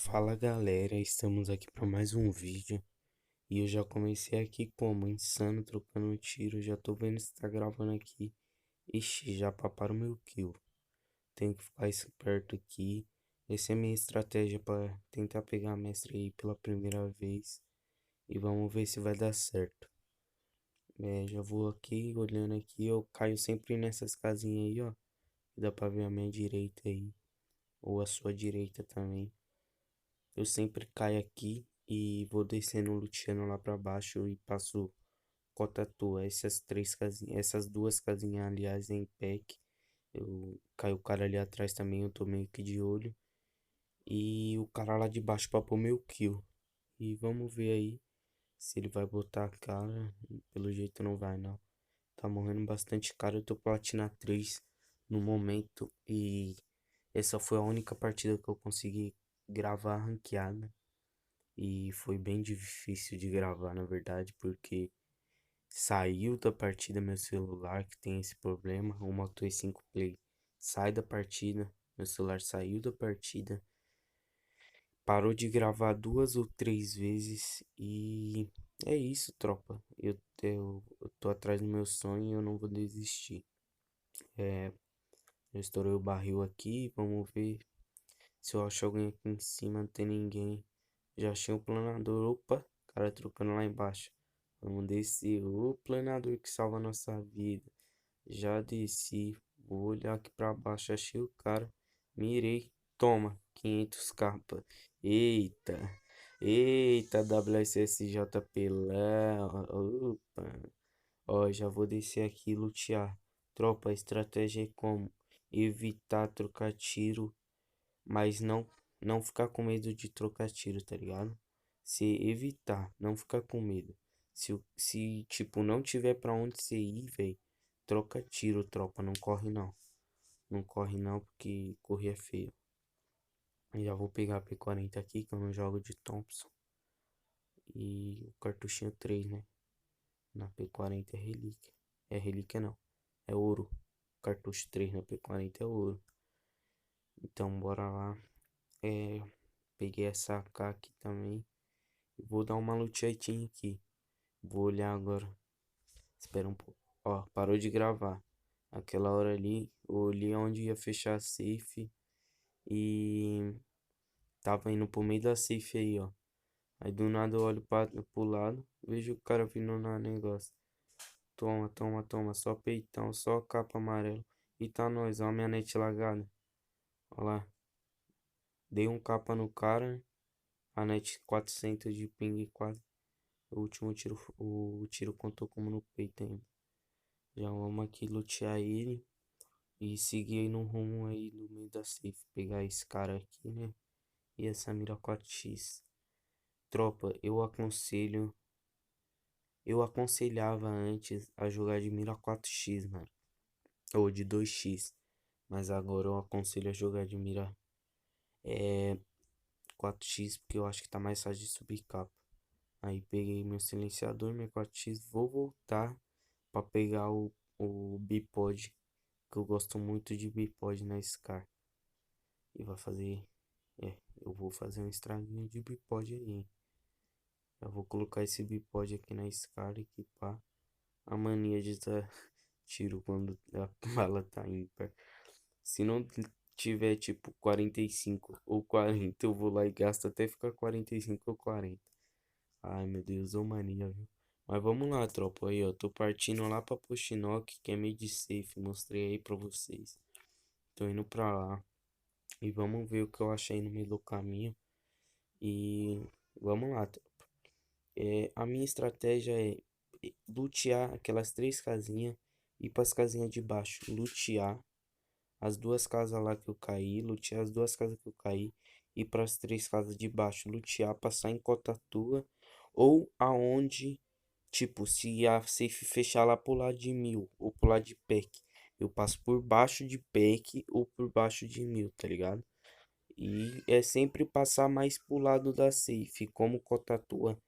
Fala galera, estamos aqui para mais um vídeo e eu já comecei aqui como insano trocando um tiro, já tô vendo se tá gravando aqui. Ixi, já paparam meu kill. Tenho que ficar esperto aqui. Essa é a minha estratégia para tentar pegar a mestre aí pela primeira vez e vamos ver se vai dar certo. Já vou aqui olhando aqui, eu caio sempre nessas casinhas aí, ó. Dá pra ver a minha direita aí, ou a sua direita também. Eu sempre caio aqui e vou descendo luteando lá pra baixo e passo cota tua. Essas três casinhas, essas duas casinhas, aliás, em pack. Eu caio o cara ali atrás também, eu tô meio que de olho. E o cara lá de baixo pra pôr meu kill. E vamos ver aí se ele vai botar a cara. Pelo jeito não vai não. Tá morrendo bastante cara, eu tô platina 3 no momento. E essa foi a única partida que eu consegui gravar ranqueada. E foi bem difícil de gravar, na verdade, porque saiu da partida meu celular, que tem esse problema. O Moto E5 Play sai da partida, meu celular saiu da partida, parou de gravar duas ou três vezes. E é isso, tropa. Eu tô atrás do meu sonho e eu não vou desistir. É, eu estourei o barril aqui, vamos ver se eu acho alguém aqui em cima, não tem ninguém. Já achei o planador. Opa, cara trocando lá embaixo. Vamos descer. O planador que salva a nossa vida. Já desci. Vou olhar aqui pra baixo. Achei o cara. Mirei. Toma. 500 capa. Eita. Eita, WSSJP Léo. Opa. Ó, já vou descer aqui e lutear. Tropa, a estratégia é como? Evitar trocar tiro, mas não ficar com medo de trocar tiro, tá ligado? Se evitar, não ficar com medo. Se tipo, não tiver pra onde você ir, velho, troca tiro, tropa, não corre não. Não corre não, porque correr é feio. Eu já vou pegar a P40 aqui, que eu não jogo de Thompson. E o cartuchinho 3, né? Na P40 é relíquia. É relíquia não, é ouro. Cartucho 3 na P40 é ouro. Então bora lá. É, peguei essa AK aqui também. Vou dar uma luteadinha aqui. Vou olhar agora. Espera um pouco. Ó, parou de gravar. Aquela hora ali, eu olhei onde ia fechar a safe. E tava indo pro meio da safe aí, ó. Aí do nada eu olho pro lado. Vejo o cara vindo na negócio. Toma, toma, toma. Só peitão, só capa amarela. E tá nós, ó, a minha net lagada. Ó lá. Dei um capa no cara. A net 400 de ping quase. O último tiro, o tiro contou como no peito ainda. Já vamos aqui lutear ele e seguir aí no rumo aí no meio da safe. Pegar esse cara aqui, né? E essa mira 4x. Tropa, eu aconselhava antes a jogar de mira 4x, mano. Ou de 2x. Mas agora eu aconselho a jogar de mira 4x, porque eu acho que tá mais fácil de subir capa. Aí peguei meu silenciador, minha 4x. Vou voltar pra pegar o bipod, que eu gosto muito de bipod na Scar. E vai fazer, eu vou fazer um estraguinho de bipod aí, hein? Eu vou colocar esse bipod aqui na Scar, equipar. A mania de dar tiro quando a bala tá ímpar. Se não tiver tipo 45 ou 40, eu vou lá e gasto até ficar 45 ou 40. Ai meu Deus, ô mania, viu? Mas vamos lá, tropa. Aí, ó. Tô partindo lá pra Postinok, que é mid safe. Mostrei aí pra vocês. Tô indo pra lá. E vamos ver o que eu achei no meio do caminho. E vamos lá, tropa. A minha estratégia é lutear aquelas três casinhas. Ir pras casinhas de baixo. Lutear as duas casas lá que eu caí. Lutear as duas casas que eu caí. Ir pras três casas de baixo. Lutear, passar em cota tua. Ou aonde. Tipo, se a safe fechar lá pro lado de 1000 ou pro lado de pack, eu passo por baixo de pack ou por baixo de 1000, tá ligado? E é sempre passar mais pro lado da safe. Como cota tua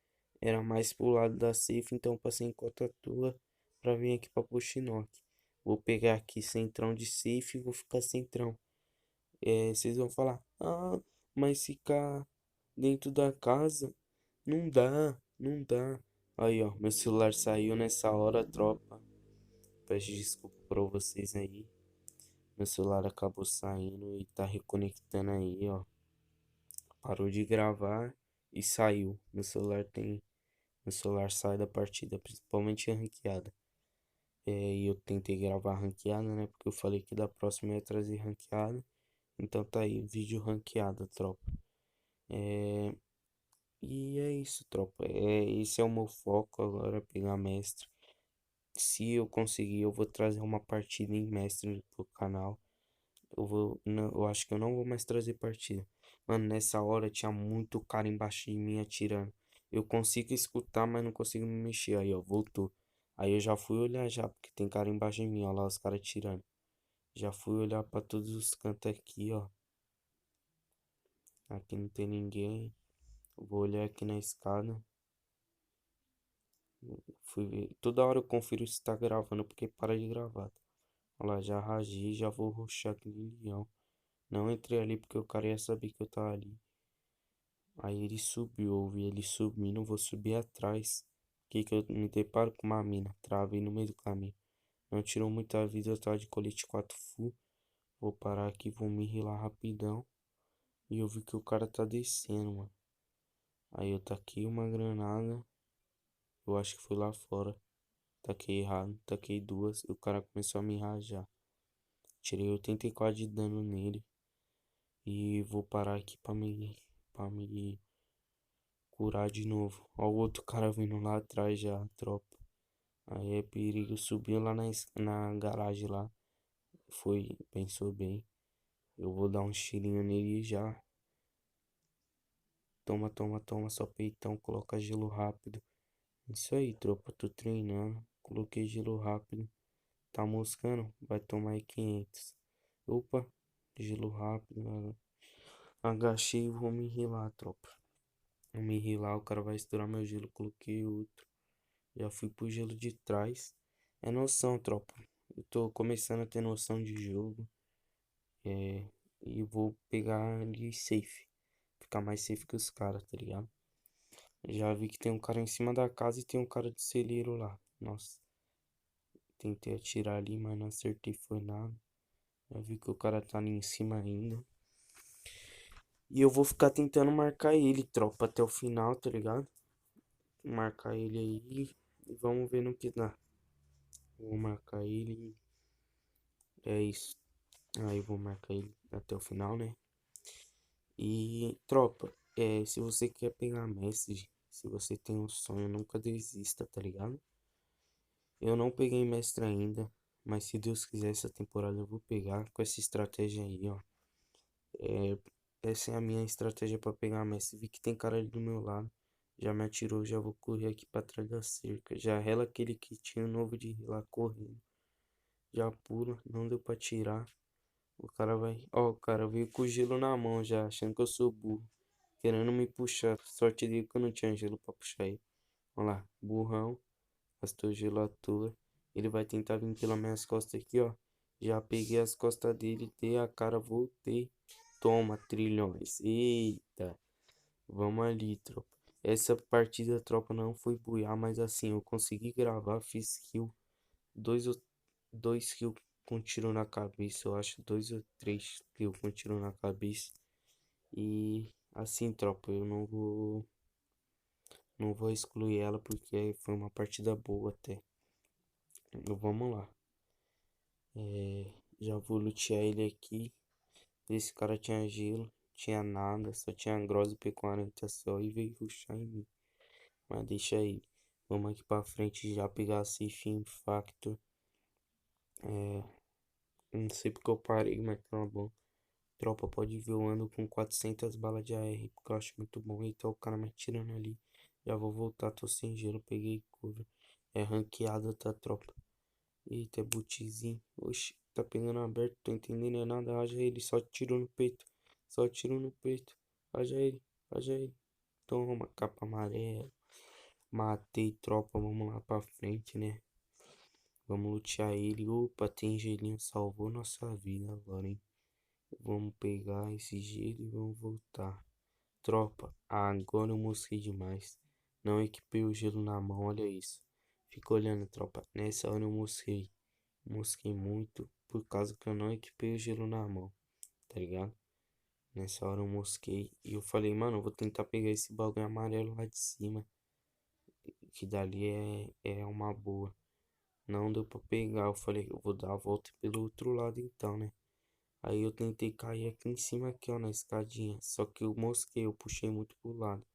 era mais pro lado da safe, então eu passei em cota tua pra vir aqui pra Puxinoc. Vou pegar aqui centrão de safe e vou ficar centrão. Vocês vão falar, ah, mas ficar dentro da casa. Não dá, não dá. Aí, ó, meu celular saiu nessa hora, tropa. Peço desculpa pra vocês aí. Meu celular acabou saindo e tá reconectando aí, ó. Parou de gravar e saiu. Meu celular sai da partida, principalmente ranqueada. E eu tentei gravar ranqueada, né? Porque eu falei que da próxima eu ia trazer ranqueada. Então tá aí, vídeo ranqueada, tropa. É, e é isso, tropa. Esse é o meu foco agora, pegar mestre. Se eu conseguir, eu vou trazer uma partida em mestre pro canal. Eu acho que eu não vou mais trazer partida. Mano, nessa hora tinha muito cara embaixo de mim atirando. Eu consigo escutar, mas não consigo me mexer. Aí, ó, voltou. Aí eu já fui olhar já, porque tem cara embaixo de mim, ó lá os caras atirando. Já fui olhar pra todos os cantos aqui, ó. Aqui não tem ninguém. Vou olhar aqui na escada. Fui ver. Toda hora eu confiro se tá gravando, porque para de gravar. Olha lá, já ragi, já vou rushar aquele leão. Não entrei ali porque o cara ia saber que eu tava ali. Aí ele subiu, eu vi ele subindo, vou subir atrás. Que eu me deparo com uma mina, travei no meio do caminho. Não tirou muita vida, eu tava de colete 4 full. Vou parar aqui, vou me rilar rapidão. E eu vi que o cara tá descendo, mano. Aí eu taquei uma granada. Eu acho que foi lá fora. Taquei errado, taquei duas. E o cara começou a me rajar. Tirei 84 de dano nele. E vou parar aqui pra me curar de novo. Ó, o outro cara vindo lá atrás já, tropa. Aí é perigo. Subiu lá na garagem lá. Foi, pensou bem. Eu vou dar um tirinho nele já. Toma, toma, toma, só peitão. Coloca gelo rápido. Isso aí, tropa. Tô treinando. Coloquei gelo rápido. Tá moscando? Vai tomar aí 500. Opa, gelo rápido. Agachei e vou me rilar, tropa. Vou me rilar, o cara vai estourar meu gelo. Coloquei outro. Já fui pro gelo de trás. É noção, tropa. Eu tô começando a ter noção de jogo. É, e vou pegar ali safe. Ficar mais safe que os caras, tá ligado? Já vi que tem um cara em cima da casa e tem um cara de celeiro lá. Nossa, tentei atirar ali, mas não acertei, foi nada. Já vi que o cara tá ali em cima ainda. E eu vou ficar tentando marcar ele, tropa, até o final, tá ligado? Marcar ele aí e vamos ver no que dá. Vou marcar ele. É isso. Aí vou marcar ele até o final, né? E, tropa, se você quer pegar mestre, se você tem um sonho, nunca desista, tá ligado? Eu não peguei mestre ainda, mas se Deus quiser, essa temporada eu vou pegar com essa estratégia aí, ó. É, essa é a minha estratégia pra pegar mestre. Vi que tem cara ali do meu lado, já me atirou, já vou correr aqui pra trás da cerca. Já rela aquele kitinho novo de lá correndo. Já pula, não deu pra tirar. O cara vai. Ó, o cara veio com o gelo na mão já, achando que eu sou burro. Querendo me puxar. Sorte dele que eu não tinha gelo pra puxar ele. Olha lá, burrão. Gastou gelo à toa. Ele vai tentar vir pelas minhas costas aqui, ó. Já peguei as costas dele, dei a cara, voltei. Toma, trilhões. Eita. Vamos ali, tropa. Essa partida, tropa, não foi buiar, mas assim, eu consegui gravar, fiz kill. Dois, ou- dois kills com tiro na cabeça, eu acho. Dois ou três kills com tiro na cabeça. E assim, tropa, eu não vou excluir ela porque foi uma partida boa até. Então, vamos lá. Já vou lutear ele aqui. Esse cara tinha gelo, tinha nada, só tinha grossa e P40 só e veio rushar em mim. Mas deixa aí. Vamos aqui pra frente já pegar a safe Infactor. Não sei porque eu parei, mas tá bom. Tropa, pode ver, eu ando com 400 balas de AR, porque eu acho muito bom. Eita, o cara me atirando ali. Já vou voltar, tô sem gelo, peguei cover. É ranqueada, tá, tropa? Eita, é bootzinho. Oxi, tá pegando aberto, tô entendendo é nada. Haja ele, só tiro no peito. Só tiro no peito. Haja ele, haja ele. Toma, capa amarela. Matei, tropa, vamos lá pra frente, né? Vamos lutear ele. Opa, tem gelinho, salvou nossa vida agora, hein? Vamos pegar esse gelo e vamos voltar. Tropa, agora eu mosquei demais. Não equipei o gelo na mão, olha isso. Fica olhando, tropa. Nessa hora eu mosquei. Mosquei muito por causa que eu não equipei o gelo na mão, tá ligado? Nessa hora eu mosquei e eu falei, mano, eu vou tentar pegar esse bagulho amarelo lá de cima, que dali é uma boa. Não deu pra pegar, eu falei, eu vou dar a volta pelo outro lado então, né? Aí eu tentei cair aqui em cima, aqui, ó, na escadinha. Só que eu mosquei, eu puxei muito pro lado.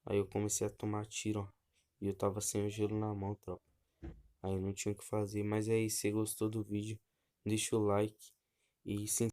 Aí eu comecei a tomar tiro, ó. E eu tava sem o gelo na mão, tropa. Aí eu não tinha o que fazer. Mas é isso, se você gostou do vídeo, deixa o like e se